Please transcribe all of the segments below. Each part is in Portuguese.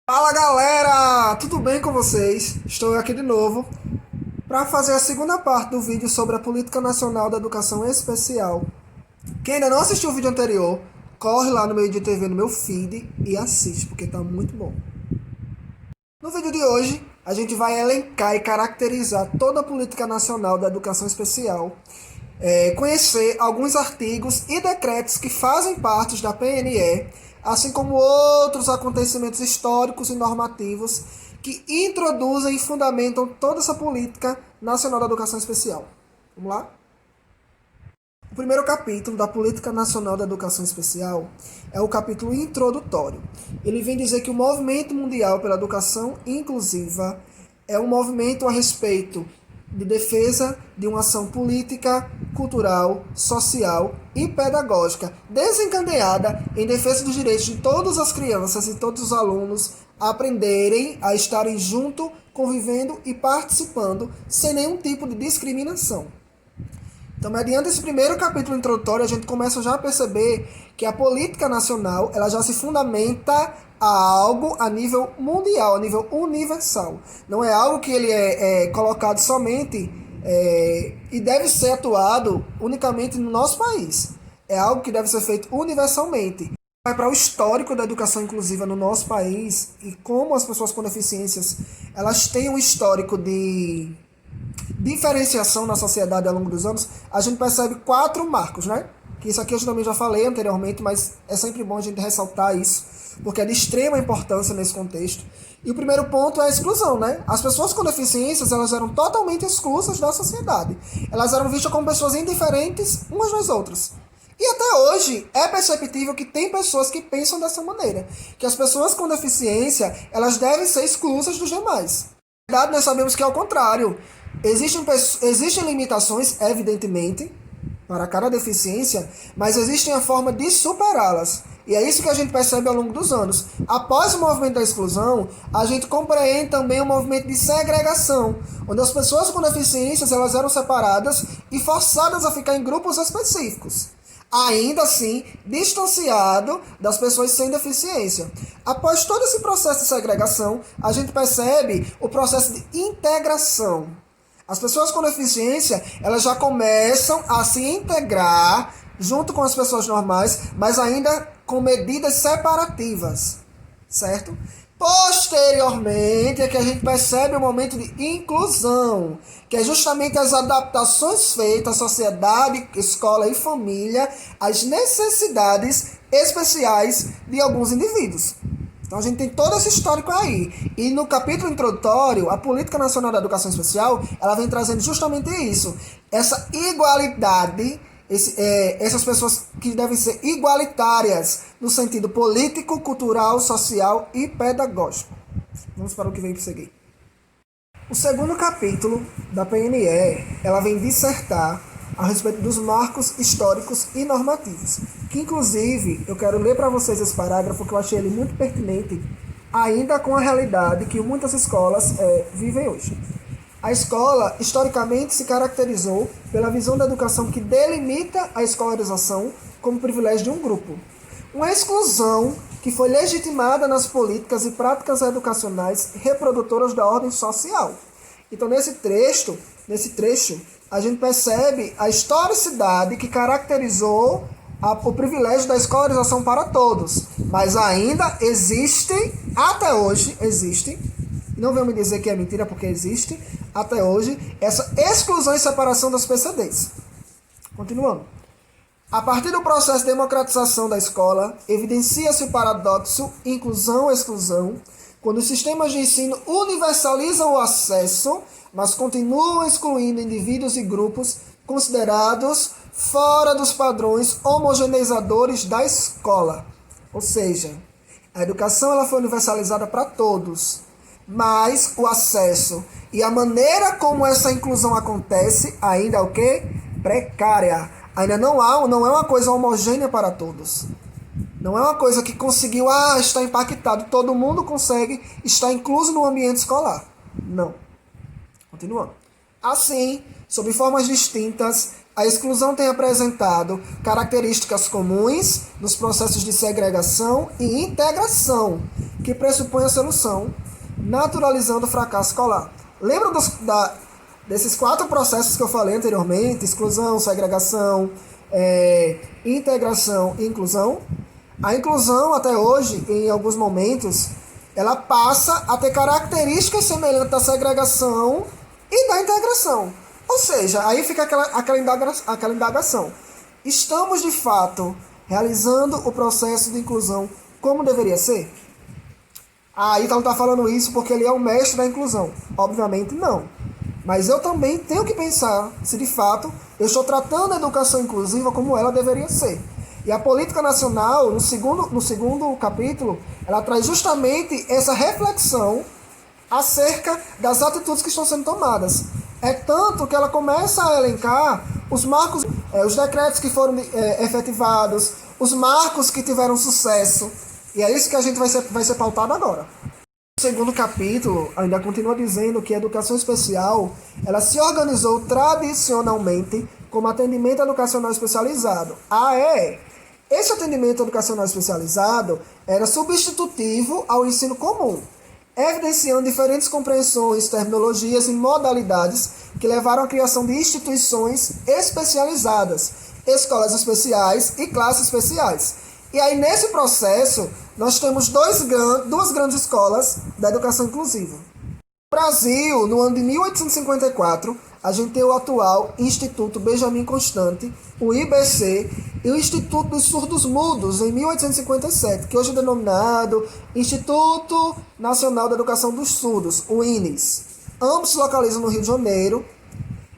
Fala galera, tudo bem com vocês? Estou aqui de novo para fazer a segunda parte do vídeo sobre a Política Nacional da Educação Especial. Quem ainda não assistiu o vídeo anterior, corre lá no meu IGTV, no meu feed e assiste, porque está muito bom. No vídeo de hoje, a gente vai elencar e caracterizar toda a Política Nacional da Educação Especial, conhecer alguns artigos e decretos que fazem parte da PNE, assim como outros acontecimentos históricos e normativos que introduzem e fundamentam toda essa política nacional da educação especial. Vamos lá? O primeiro capítulo da Política Nacional da Educação Especial é o capítulo introdutório. Ele vem dizer que o movimento mundial pela educação inclusiva é um movimento a respeito de defesa de uma ação política, cultural, social e pedagógica desencadeada em defesa dos direitos de todas as crianças e todos os alunos a aprenderem a estarem junto, convivendo e participando sem nenhum tipo de discriminação. Então, mediante esse primeiro capítulo introdutório, a gente começa já a perceber que a política nacional ela já se fundamenta a algo a nível mundial, a nível universal. Não é algo que ele é colocado somente e deve ser atuado unicamente no nosso país. É algo que deve ser feito universalmente. Vai para o histórico da educação inclusiva no nosso país e como as pessoas com deficiências elas têm um histórico de diferenciação na sociedade ao longo dos anos, a gente percebe 4 marcos, né? Que isso aqui eu também já falei anteriormente, mas é sempre bom a gente ressaltar isso, porque é de extrema importância nesse contexto. E o primeiro ponto é a exclusão, né? As pessoas com deficiências, elas eram totalmente exclusas da sociedade. Elas eram vistas como pessoas indiferentes umas das outras. E até hoje é perceptível que tem pessoas que pensam dessa maneira, que as pessoas com deficiência, elas devem ser exclusas dos demais. Na verdade, nós sabemos que é o contrário. Existem limitações, evidentemente, para cada deficiência, mas existem a forma de superá-las. E é isso que a gente percebe ao longo dos anos. Após o movimento da exclusão, a gente compreende também o movimento de segregação, onde as pessoas com deficiências elas eram separadas e forçadas a ficar em grupos específicos. Ainda assim, distanciado das pessoas sem deficiência. Após todo esse processo de segregação, a gente percebe o processo de integração. As pessoas com deficiência, elas já começam a se integrar junto com as pessoas normais, mas ainda com medidas separativas, certo? Posteriormente é que a gente percebe o momento de inclusão, que é justamente as adaptações feitas à sociedade, escola e família, às necessidades especiais de alguns indivíduos. Então a gente tem todo esse histórico aí. E no capítulo introdutório, a Política Nacional da Educação Especial, ela vem trazendo justamente isso. Essa igualdade, essas pessoas que devem ser igualitárias no sentido político, cultural, social e pedagógico. Vamos para o que vem por seguir. O segundo capítulo da PNE, ela vem dissertar a respeito dos marcos históricos e normativos, que inclusive eu quero ler para vocês esse parágrafo que eu achei ele muito pertinente, ainda com a realidade que muitas escolas vivem hoje. A escola, historicamente, se caracterizou pela visão da educação que delimita a escolarização como privilégio de um grupo. Uma exclusão que foi legitimada nas políticas e práticas educacionais reprodutoras da ordem social. Então, nesse trecho, a gente percebe a historicidade que caracterizou o privilégio da escolarização para todos. Mas ainda existem, até hoje, não venham me dizer que é mentira, porque existe, até hoje, essa exclusão e separação das PCDs. Continuando. A partir do processo de democratização da escola, evidencia-se o paradoxo inclusão-exclusão, quando os sistemas de ensino universalizam o acesso, mas continuam excluindo indivíduos e grupos considerados fora dos padrões homogeneizadores da escola. Ou seja, a educação ela foi universalizada para todos, mas o acesso e a maneira como essa inclusão acontece ainda é o quê? Precária. Ainda não é uma coisa homogênea para todos. Não é uma coisa que conseguiu, está impactado. Todo mundo consegue estar incluso no ambiente escolar. Não. Continuando. Assim, sob formas distintas, A exclusão tem apresentado características comuns nos processos de segregação e integração, que pressupõem a solução, naturalizando o fracasso escolar. Lembra desses 4 processos que eu falei anteriormente? Exclusão, segregação, integração e inclusão. A inclusão, até hoje, em alguns momentos, ela passa a ter características semelhantes à segregação e da integração. Ou seja, aí fica aquela indagação. Estamos, de fato, realizando o processo de inclusão como deveria ser? Ah, Ítalo está falando isso porque ele é o mestre da inclusão. Obviamente não. Mas eu também tenho que pensar se, de fato, eu estou tratando a educação inclusiva como ela deveria ser. E a política nacional, no segundo capítulo, ela traz justamente essa reflexão acerca das atitudes que estão sendo tomadas. É tanto que ela começa a elencar os marcos, os decretos que foram efetivados, os marcos que tiveram sucesso. E é isso que a gente vai ser pautado agora. O segundo capítulo ainda continua dizendo que a educação especial ela se organizou tradicionalmente como atendimento educacional especializado. Esse atendimento educacional especializado era substitutivo ao ensino comum, evidenciando diferentes compreensões, terminologias e modalidades que levaram à criação de instituições especializadas, escolas especiais e classes especiais. E aí, nesse processo, nós temos duas grandes escolas da educação inclusiva. No Brasil, no ano de 1854, a gente tem o atual Instituto Benjamin Constant, o IBC, e o Instituto dos Surdos Mudos, em 1857, que hoje é denominado Instituto Nacional da Educação dos Surdos, o INES. Ambos se localizam no Rio de Janeiro.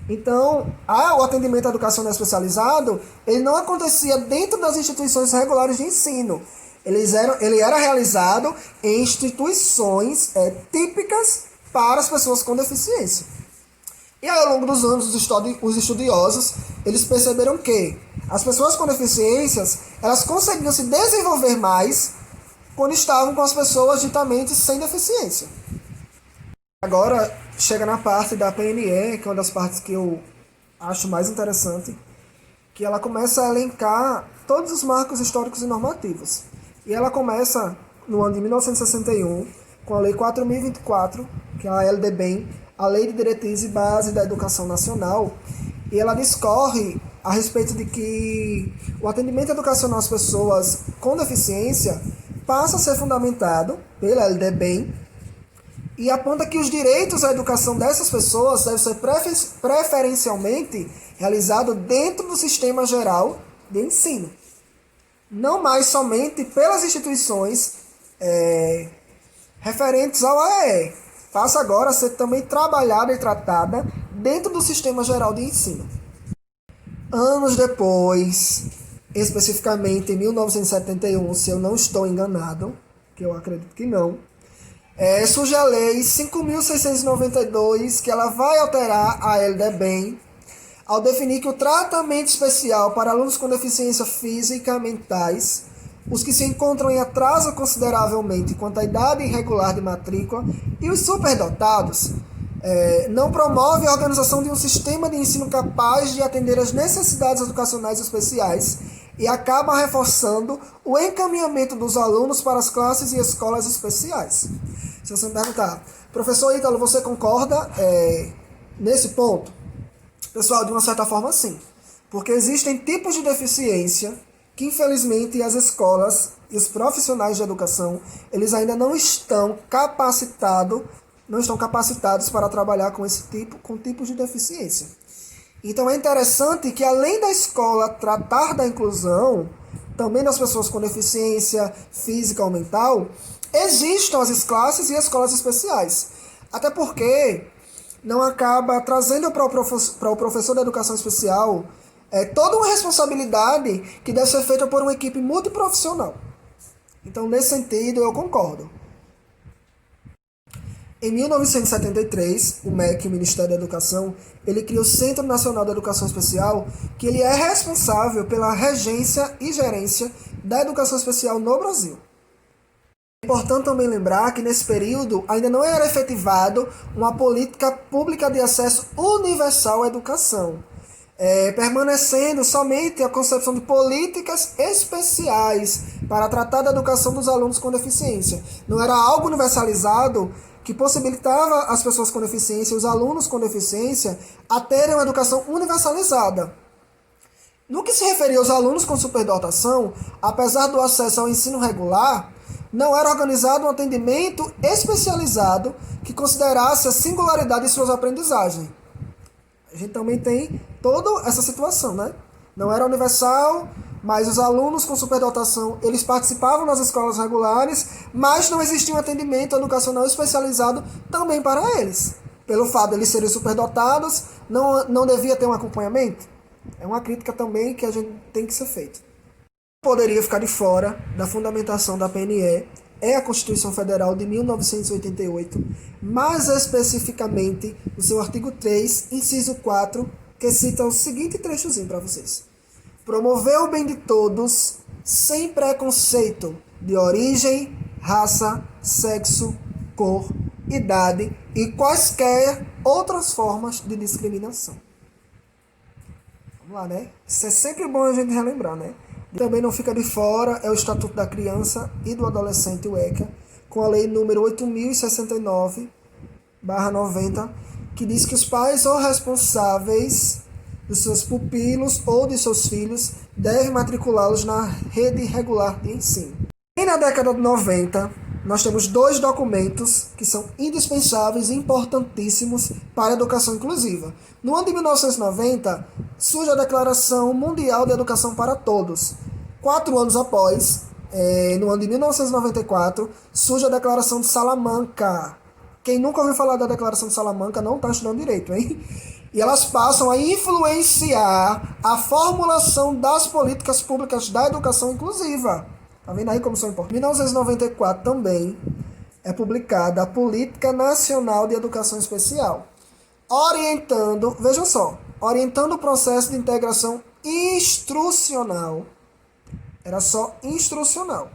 Então, o atendimento educacional especializado, ele não acontecia dentro das instituições regulares de ensino. Ele era realizado em instituições típicas para as pessoas com deficiência. E aí, ao longo dos anos, os estudiosos, eles perceberam que as pessoas com deficiências, elas conseguiam se desenvolver mais quando estavam com as pessoas ditamente sem deficiência. Agora, chega na parte da PNE, que é uma das partes que eu acho mais interessante, que ela começa a elencar todos os marcos históricos e normativos. E ela começa no ano de 1961, com a Lei 4.024, que é a LDBEM, a Lei de Diretriz e Base da Educação Nacional, e ela discorre a respeito de que o atendimento educacional às pessoas com deficiência passa a ser fundamentado pela LDBEM e aponta que os direitos à educação dessas pessoas devem ser preferencialmente realizados dentro do sistema geral de ensino, não mais somente pelas instituições referentes ao AEE. Passa agora a ser também trabalhada e tratada dentro do sistema geral de ensino. Anos depois, especificamente em 1971, se eu não estou enganado, que eu acredito que não, surge a Lei 5.692, que ela vai alterar a LDBEM, ao definir que o tratamento especial para alunos com deficiência física e mentais, os que se encontram em atraso consideravelmente quanto à idade irregular de matrícula e os superdotados, não promove a organização de um sistema de ensino capaz de atender às necessidades educacionais especiais e acaba reforçando o encaminhamento dos alunos para as classes e escolas especiais. Se você me perguntar, professor Ítalo, você concorda nesse ponto? Pessoal, de uma certa forma, sim. Porque existem tipos de deficiência que, infelizmente, as escolas e os profissionais de educação, eles ainda não estão capacitados para trabalhar com tipos de deficiência. Então, é interessante que, além da escola tratar da inclusão, também das pessoas com deficiência física ou mental, existam as classes e escolas especiais. Até porque não acaba trazendo para o professor da educação especial toda uma responsabilidade que deve ser feita por uma equipe multiprofissional. Então, nesse sentido, eu concordo. Em 1973, o MEC, o Ministério da Educação, ele cria o Centro Nacional da Educação Especial, que ele é responsável pela regência e gerência da educação especial no Brasil. É importante também lembrar que nesse período ainda não era efetivado uma política pública de acesso universal à educação. permanecendo somente a concepção de políticas especiais para tratar da educação dos alunos com deficiência. Não era algo universalizado que possibilitava as pessoas com deficiência, os alunos com deficiência, a terem uma educação universalizada. No que se referia aos alunos com superdotação, apesar do acesso ao ensino regular, não era organizado um atendimento especializado que considerasse a singularidade de suas aprendizagens. A gente também tem toda essa situação, né? Não era universal, mas os alunos com superdotação, eles participavam das escolas regulares, mas não existia um atendimento educacional especializado também para eles. Pelo fato de eles serem superdotados, não devia ter um acompanhamento? É uma crítica também que a gente tem que ser feita. Poderia ficar de fora da fundamentação da PNE é a Constituição Federal de 1988, mais especificamente o seu artigo 3, inciso 4, que cita o seguinte trechozinho para vocês. Promover o bem de todos sem preconceito de origem, raça, sexo, cor, idade e quaisquer outras formas de discriminação. Vamos lá, né? Isso é sempre bom a gente relembrar, né? Também não fica de fora é o Estatuto da Criança e do Adolescente, o ECA, com a Lei número 8.069/90, que diz que os pais ou responsáveis dos seus pupilos ou de seus filhos devem matriculá-los na rede regular de ensino. E na década de 90, nós temos dois documentos que são indispensáveis e importantíssimos para a educação inclusiva. No ano de 1990, surge a Declaração Mundial de Educação para Todos. 4 anos após, no ano de 1994, surge a Declaração de Salamanca. Quem nunca ouviu falar da Declaração de Salamanca não está estudando direito, hein? E elas passam a influenciar a formulação das políticas públicas da educação inclusiva. Tá vendo aí como são importantes? Em 1994 também é publicada a Política Nacional de Educação Especial, orientando o processo de integração instrucional. Era só instrucional.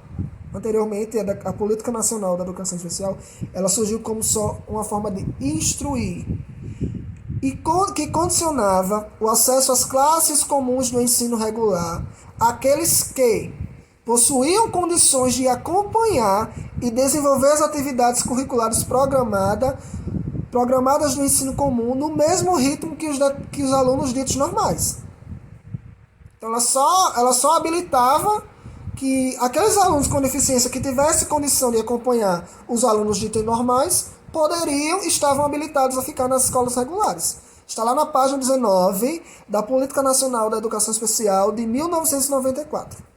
Anteriormente, a Política Nacional da Educação Especial, ela surgiu como só uma forma de instruir, e que condicionava o acesso às classes comuns do ensino regular àqueles que possuíam condições de acompanhar e desenvolver as atividades curriculares programadas no ensino comum no mesmo ritmo que os alunos ditos normais. Então, ela só habilitava que aqueles alunos com deficiência que tivessem condição de acompanhar os alunos ditos normais estavam habilitados a ficar nas escolas regulares. Está lá na página 19 da Política Nacional da Educação Especial de 1994.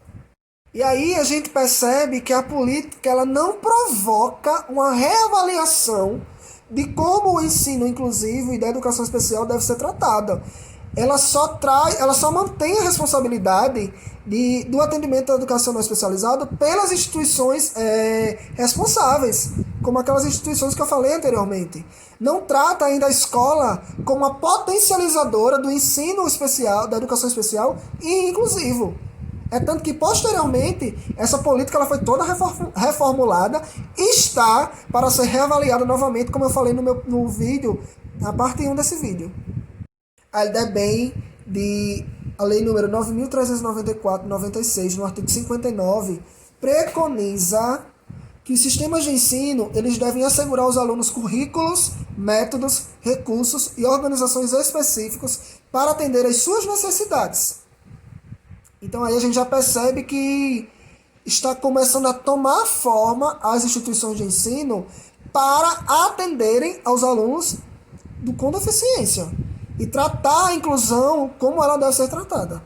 E aí a gente percebe que a política ela não provoca uma reavaliação de como o ensino inclusivo e da educação especial deve ser tratado. Ela só mantém a responsabilidade do atendimento educacional especializado pelas instituições responsáveis, como aquelas instituições que eu falei anteriormente. Não trata ainda a escola como uma potencializadora do ensino especial, da educação especial e inclusivo. É tanto que, posteriormente, essa política ela foi toda reformulada e está para ser reavaliada novamente, como eu falei no vídeo, na parte 1 desse vídeo. A LDBEM, a Lei número 9.394/96, no artigo 59, preconiza que os sistemas de ensino eles devem assegurar aos alunos currículos, métodos, recursos e organizações específicos para atender às suas necessidades. Então aí a gente já percebe que está começando a tomar forma as instituições de ensino para atenderem aos alunos com deficiência e tratar a inclusão como ela deve ser tratada.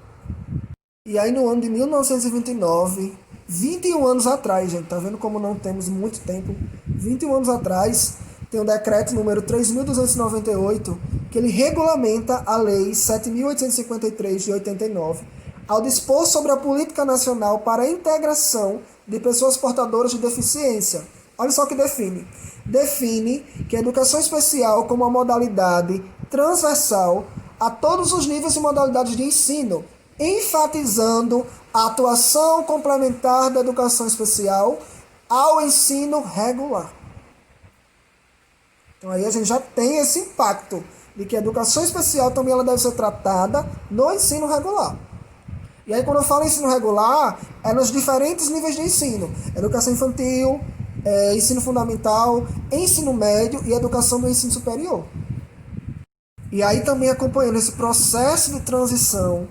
E aí no ano de 1929, 21 anos atrás, gente, tá vendo como não temos muito tempo? 21 anos atrás, tem o decreto número 3.298, que ele regulamenta a lei 7.853 de 89, ao dispor sobre a política nacional para a integração de pessoas portadoras de deficiência. Olha só o que define. Define que a educação especial como uma modalidade transversal a todos os níveis e modalidades de ensino, enfatizando a atuação complementar da educação especial ao ensino regular. Então aí a gente já tem esse impacto de que a educação especial também ela deve ser tratada no ensino regular. E aí, quando eu falo ensino regular, é nos diferentes níveis de ensino. Educação infantil, ensino fundamental, ensino médio e educação do ensino superior. E aí também acompanhando esse processo de transição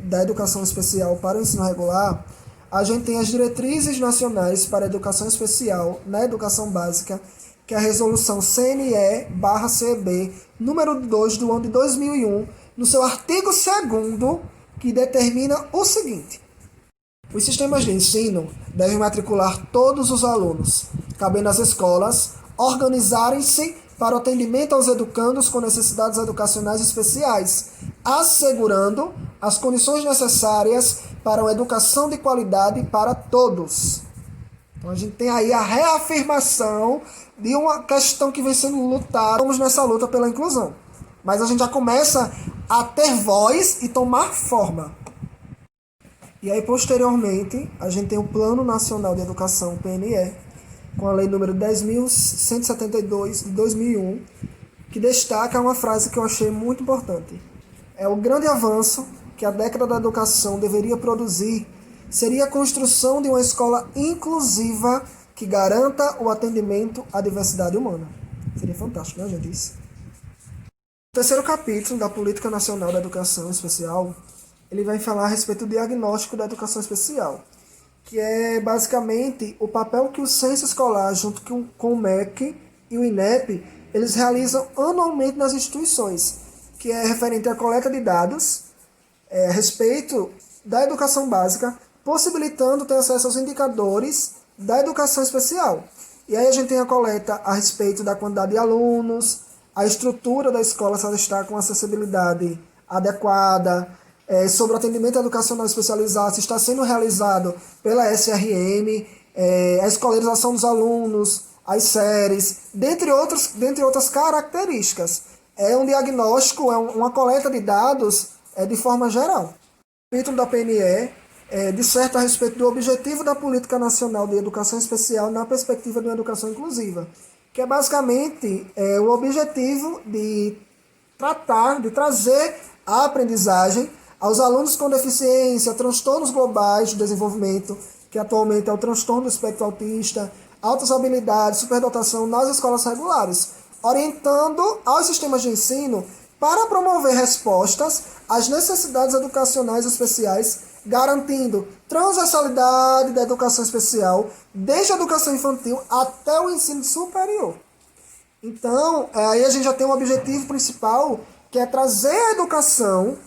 da educação especial para o ensino regular, a gente tem as diretrizes nacionais para a educação especial na educação básica, que é a resolução CNE/CEB, número 2 do ano de 2001, no seu artigo 2º, que determina o seguinte: os sistemas de ensino devem matricular todos os alunos, cabendo às escolas organizarem-se para o atendimento aos educandos com necessidades educacionais especiais, assegurando as condições necessárias para uma educação de qualidade para todos. Então a gente tem aí a reafirmação de uma questão que vem sendo lutada. Estamos nessa luta pela inclusão. Mas a gente já começa a ter voz e tomar forma. E aí, posteriormente, a gente tem o Plano Nacional de Educação, PNE, com a Lei número 10.172 de 2001, que destaca uma frase que eu achei muito importante. É o grande avanço que a década da educação deveria produzir seria a construção de uma escola inclusiva que garanta o atendimento à diversidade humana. Seria fantástico, né, gente? Isso. O terceiro capítulo da Política Nacional da Educação Especial, ele vai falar a respeito do diagnóstico da educação especial, que é basicamente o papel que o Censo Escolar, junto com o MEC e o INEP, eles realizam anualmente nas instituições, que é referente à coleta de dados a respeito da educação básica, possibilitando ter acesso aos indicadores da educação especial. E aí a gente tem a coleta a respeito da quantidade de alunos, a estrutura da escola, se ela está com acessibilidade adequada, sobre o atendimento educacional especializado, se está sendo realizado pela SRM, a escolarização dos alunos, as séries, dentre outras características. É um diagnóstico, é uma coleta de dados de forma geral. O capítulo da PNE disserta a respeito do objetivo da Política Nacional de Educação Especial na perspectiva de uma educação inclusiva, que é basicamente o objetivo de trazer a aprendizagem aos alunos com deficiência, transtornos globais do desenvolvimento, que atualmente é o transtorno do espectro autista, altas habilidades, superdotação nas escolas regulares, orientando aos sistemas de ensino para promover respostas às necessidades educacionais especiais, garantindo transversalidade da educação especial, desde a educação infantil até o ensino superior. Então, aí a gente já tem um objetivo principal, que é trazer a educação,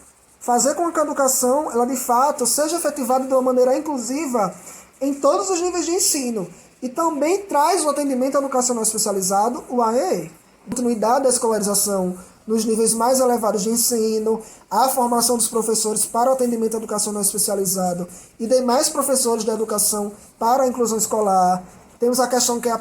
fazer com que a educação, ela de fato, seja efetivada de uma maneira inclusiva em todos os níveis de ensino. E também traz o atendimento educacional especializado, o AEE. Continuidade da escolarização nos níveis mais elevados de ensino, a formação dos professores para o atendimento educacional especializado e demais professores da educação para a inclusão escolar. Temos a questão que é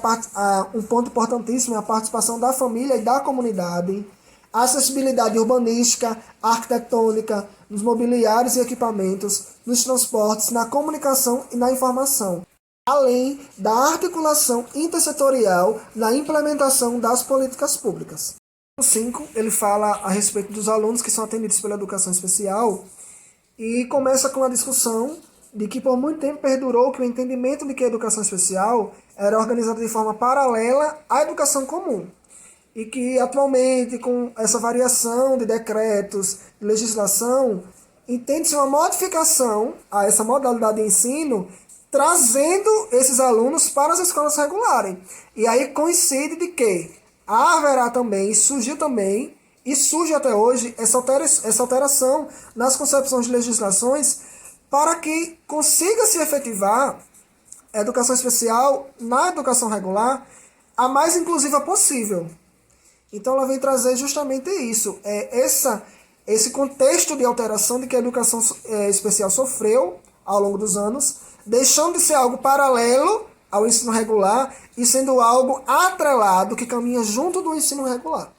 um ponto importantíssimo, é a participação da família e da comunidade. A acessibilidade urbanística, arquitetônica, nos mobiliários e equipamentos, nos transportes, na comunicação e na informação, além da articulação intersetorial na implementação das políticas públicas. O 5, ele fala a respeito dos alunos que são atendidos pela educação especial e começa com a discussão de que por muito tempo perdurou que o entendimento de que a educação especial era organizada de forma paralela à educação comum. E que atualmente, com essa variação de decretos, de legislação, entende-se uma modificação a essa modalidade de ensino, trazendo esses alunos para as escolas regulares. E aí coincide de que haverá também, surgiu também, e surge até hoje, essa alteração nas concepções de legislações para que consiga se efetivar a educação especial na educação regular a mais inclusiva possível. Então ela vem trazer justamente isso, esse contexto de alteração de que a educação especial sofreu ao longo dos anos, deixando de ser algo paralelo ao ensino regular e sendo algo atrelado que caminha junto do ensino regular.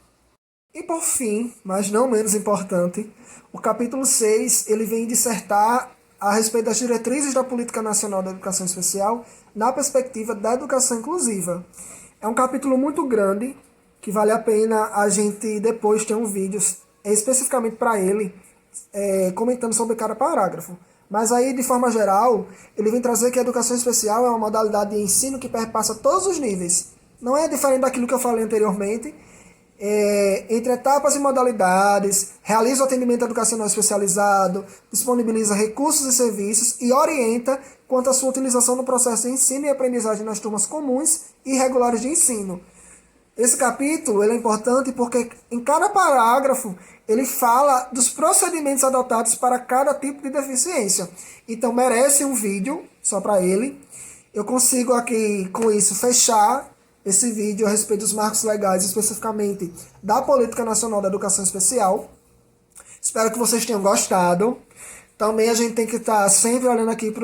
E por fim, mas não menos importante, o capítulo 6 ele vem dissertar a respeito das diretrizes da Política Nacional da Educação Especial na perspectiva da educação inclusiva. É um capítulo muito grande, que vale a pena a gente depois ter um vídeo especificamente para ele, comentando sobre cada parágrafo. Mas aí, de forma geral, ele vem trazer que a educação especial é uma modalidade de ensino que perpassa todos os níveis. Não é diferente daquilo que eu falei anteriormente. Entre etapas e modalidades, realiza o atendimento educacional especializado, disponibiliza recursos e serviços e orienta quanto à sua utilização no processo de ensino e aprendizagem nas turmas comuns e regulares de ensino. Esse capítulo ele é importante porque em cada parágrafo ele fala dos procedimentos adotados para cada tipo de deficiência. Então merece um vídeo só para ele. Eu consigo aqui com isso fechar esse vídeo a respeito dos marcos legais, especificamente da Política Nacional da Educação Especial. Espero que vocês tenham gostado. Também a gente tem que estar sempre olhando aqui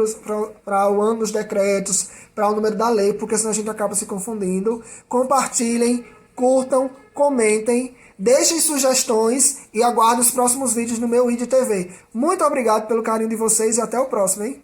para o ano dos decretos, para o número da lei, porque senão a gente acaba se confundindo. Compartilhem, curtam, comentem, deixem sugestões e aguardem os próximos vídeos no meu IDTV. Muito obrigado pelo carinho de vocês e até o próximo, hein?